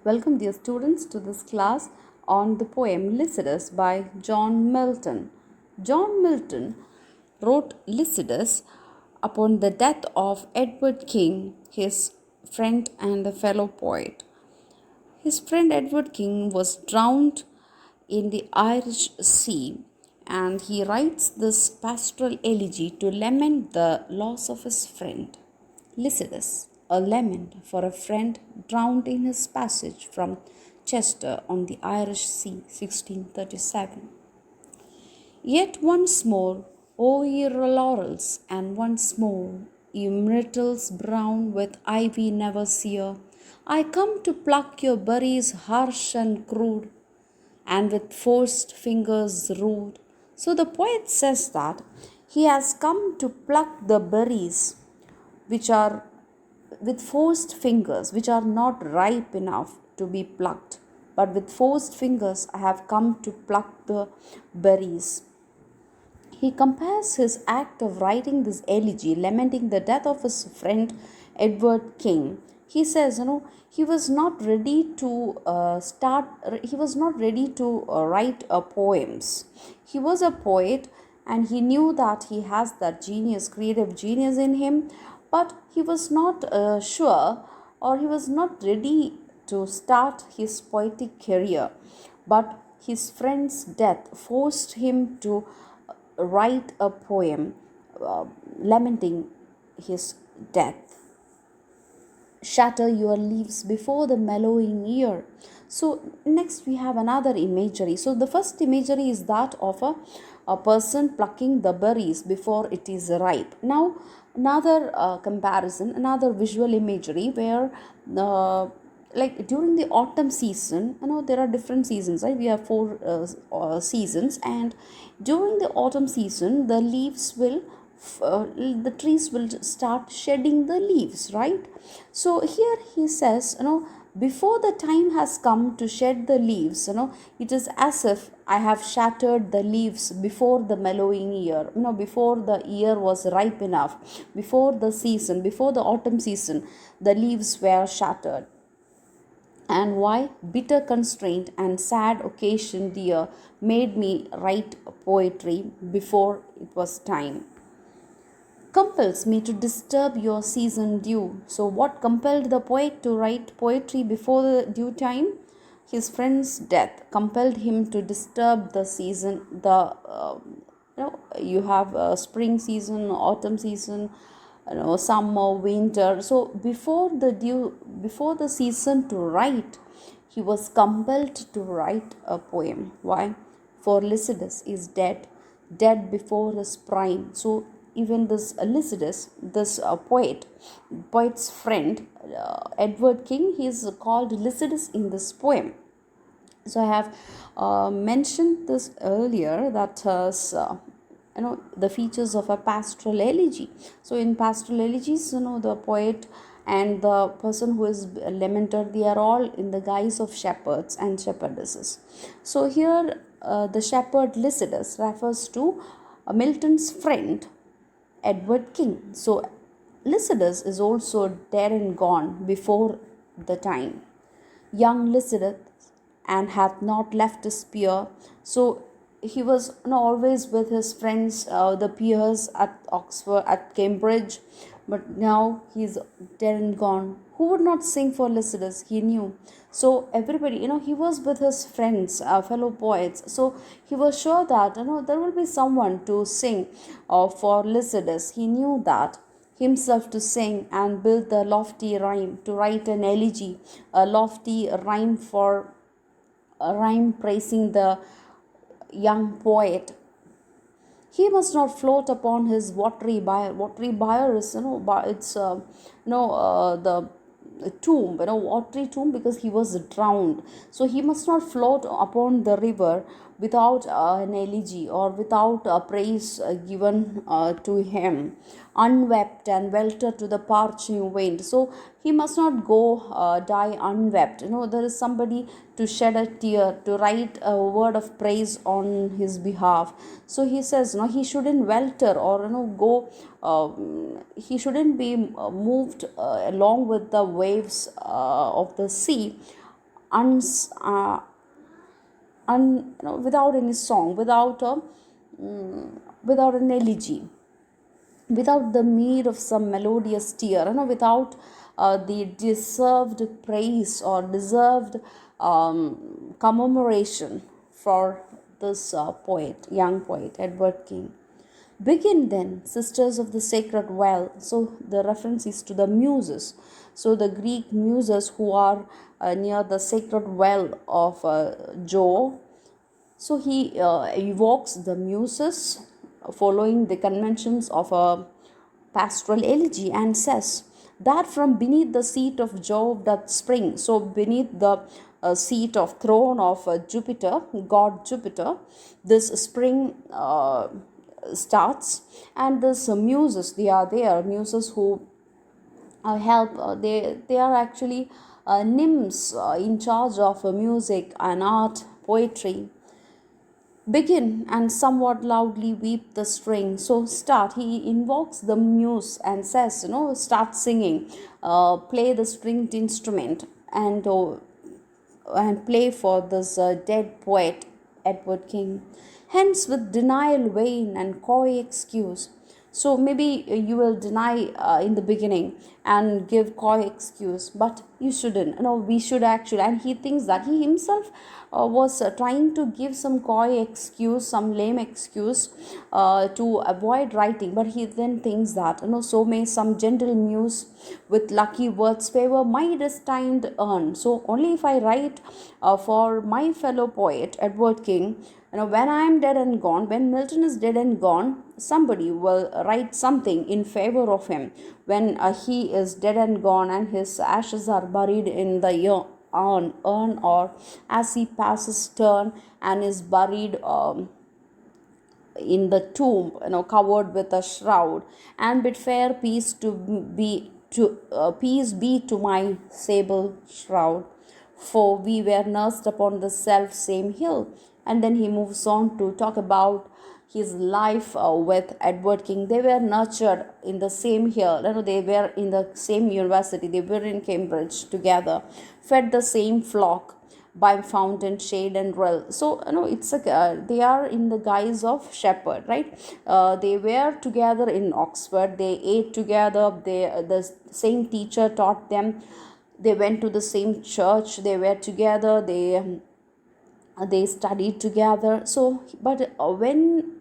Welcome, dear students, to this class on the poem Lycidas by John Milton. John Milton wrote Lycidas upon the death of Edward King, his friend and a fellow poet. His friend Edward King was drowned in the Irish Sea, and he writes this pastoral elegy to lament the loss of his friend. Lycidas, a lament for a friend drowned in his passage from Chester on the Irish Sea, 1637. Yet once more, O ye laurels, and once more, ye myrtles brown with ivy never sere, I come to pluck your berries harsh and crude, and with forced fingers rude. So the poet says that he has come to pluck the berries which are with forced fingers, which are not ripe enough to be plucked. But with forced fingers, I have come to pluck the berries. He compares his act of writing this elegy, lamenting the death of his friend Edward King. He says, he was not ready to write poems. He was a poet and he knew that he has that genius, creative genius in him, but he was not sure, or he was not ready to start his poetic career. But his friend's death forced him to write a poem lamenting his death. Shatter your leaves before the mellowing year. So next we have another imagery. So the first imagery is that of a person plucking the berries before it is ripe. Now another comparison, another visual imagery where like during the autumn season, there are different seasons, right? We have four seasons, and during the autumn season the leaves will the trees will start shedding the leaves, right? So here he says, before the time has come to shed the leaves, it is as if I have shattered the leaves before the mellowing year, before the year was ripe enough, before the season, before the autumn season, the leaves were shattered. And why? Bitter constraint and sad occasion, dear, made me write poetry before it was time. Compels me to disturb your season due. So what compelled the poet to write poetry before the due time? His friend's death compelled him to disturb the season. You have spring season, autumn season, summer, winter. So before the season to write, he was compelled to write a poem. Why? For Lycidas is dead before his prime. So even this Lycidas, this poet's friend, Edward King, he is called Lycidas in this poem. So I have mentioned this earlier, that the features of a pastoral elegy. So in pastoral elegies, the poet and the person who is lamented, they are all in the guise of shepherds and shepherdesses. So here the shepherd Lycidas refers to Milton's friend Edward King. So Lycidas is also dead and gone before the time. Young Lycidas and hath not left his peer. So he was always with his friends, the peers at Oxford, at Cambridge, but now he's dead and gone. Who would not sing for Lycidas? He knew. So everybody, he was with his friends, fellow poets. So he was sure that there will be someone to sing for Lycidas. He knew that himself to sing and build the lofty rhyme, to write an elegy, a lofty rhyme for a rhyme praising the young poet. He must not float upon his watery bier. Watery bier is, it's the tomb, watery tomb, because he was drowned. So he must not float upon the river without an elegy or without a praise given to him. Unwept and welter to the parching wind. So he must not go die unwept. There is somebody to shed a tear, to write a word of praise on his behalf. So he says, he shouldn't welter or go. He shouldn't be moved along with the waves of the sea uns, without any song, without an elegy, without the meed of some melodious tear, without the deserved praise or deserved commemoration for this young poet, Edward King. Begin then, sisters of the sacred well. So the reference is to the muses. So the Greek muses who are near the sacred well of Jove. So he evokes the muses following the conventions of a pastoral elegy and says that from beneath the seat of Jove doth spring. So beneath the seat of throne of Jupiter, God Jupiter, this spring starts, and this muses, they are there, muses who help, they are actually nymphs in charge of music and art, poetry. Begin and somewhat loudly weep the string. So start, he invokes the muse and says, start singing, play the stringed instrument, and play for this dead poet Edward King. Hence, with denial vain and coy excuse. So maybe you will deny in the beginning and give coy excuse, but you shouldn't. We should actually. And he thinks that he himself was trying to give some coy excuse, some lame excuse to avoid writing, but he then thinks that so may some gentle muse with lucky words favor my destined urn. So only if I write for my fellow poet Edward King, when I am dead and gone, when Milton is dead and gone, somebody will write something in favor of him when he is dead and gone and his ashes are buried in the urn, or as he passes turn and is buried in the tomb, covered with a shroud, and bid fair peace peace be to my sable shroud, for we were nursed upon the self same hill. And then he moves on to talk about his life with Edward King. They were nurtured in the same hill, they were in the same university, they were in Cambridge together, fed the same flock by fountain, shade, and rill. So it's they are in the guise of shepherd, right? They were together in Oxford, they ate together, the same teacher taught them, they went to the same church, they were together, they studied together. So but when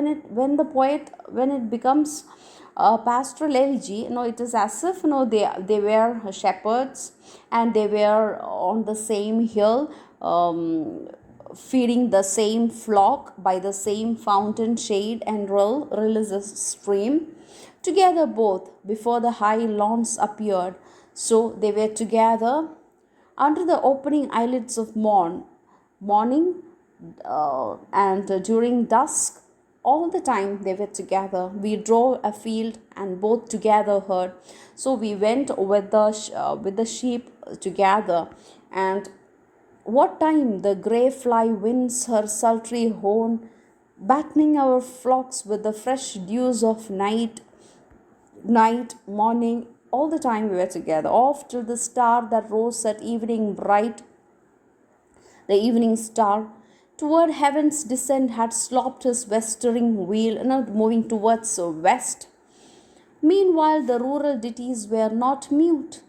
it becomes a pastoral elegy, it is as if they were shepherds and they were on the same hill, feeding the same flock by the same fountain, shade, and rill is a stream, together both before the high lawns appeared. So they were together under the opening eyelids of morning, and during dusk, all the time they were together. We drove afield and both together heard. So we went with the sheep together, and what time the grey fly winds her sultry horn, battening our flocks with the fresh dews of night, morning, all the time we were together, off till the star that rose at evening bright, the evening star, toward heaven's descent had slopped his westering wheel, moving towards west. Meanwhile, the rural ditties were not mute.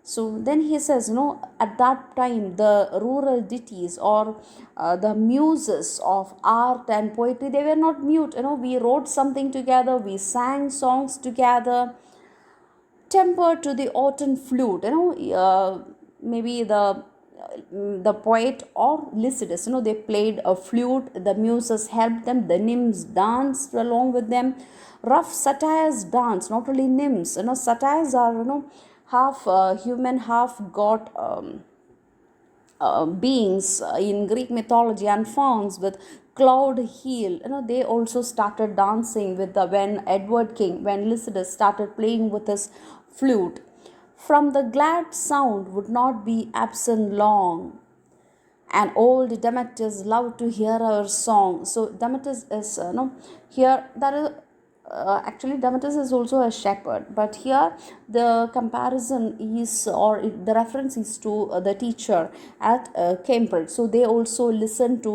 So then he says, at that time, the rural ditties or the muses of art and poetry, they were not mute. We wrote something together, we sang songs together, tempered to the autumn flute. Maybe the poet or Lycidas, they played a flute, the muses helped them, the nymphs danced along with them. Rough satyrs dance, not only nymphs, satyrs are, half human, half god beings in Greek mythology, and fauns with cloud heel. They also started dancing with when Lycidas started playing with his flute. From the glad sound would not be absent long, and old Demetrius loved to hear our song. So Demetrius is here. That is actually Demetrius is also a shepherd, but here the comparison is, or the reference is to the teacher at Cambridge. So they also listen to